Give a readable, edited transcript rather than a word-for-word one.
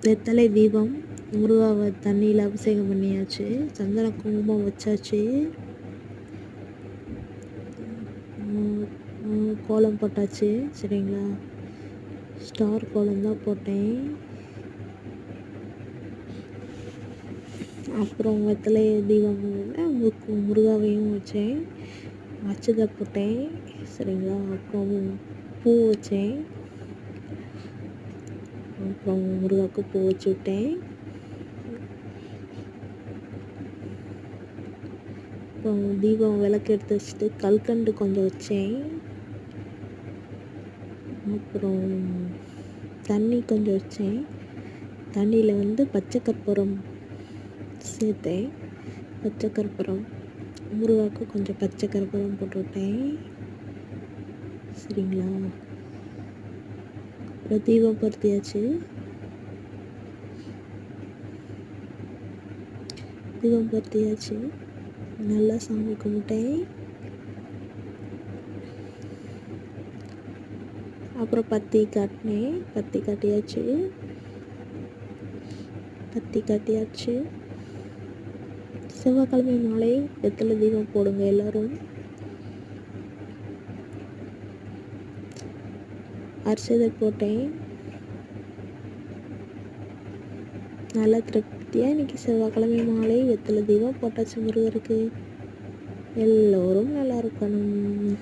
வெத்தலை தீபம், முருகாவை தண்ணியில் அபிஷேகம் பண்ணியாச்சு, சந்தன குங்குமம் வச்சாச்சு, கோலம் போட்டாச்சு. சரிங்களா, ஸ்டார் கோலம் தான் போட்டேன். அப்புறம் வெத்தலை தீபம் முருகாவையும் வச்சேன், அச்சதை போட்டேன். சரிங்களா, அப்புறம் பூ வச்சேன், அப்புறம் முருகாவுக்கு பூ வச்சு விட்டேன். அப்புறம் தீபம் விளக்கு எடுத்து வச்சுட்டு கல்கண்டு கொஞ்சம் வச்சேன். அப்புறம் தண்ணி கொஞ்சம் வச்சேன். தண்ணியில் பச்சை கற்பூரம் சேர்த்தேன். பச்சை கற்பூரம் முருகாவுக்கு கொஞ்சம் பச்சை கற்பூரம் போட்டு விட்டேன். சரிங்களா, அப்புறம் தீபம் பருத்தியாச்சு. நல்லா சாமி கும்பிட்டேன். அப்புறம் பத்தி காட்டியாச்சு. செவ்வாய்க்கிழமை மாலை வெத்தலை தீபம் போடுங்க எல்லோரும். அரிசதை போட்டேன். நல்லா திருப்தியாக இன்றைக்கி செவ்வாய்க்கிழமை மாலை வெத்தலை தீபம் போட்டாச்சு முருகருக்கு. எல்லோரும் நல்லா இருக்கணும்.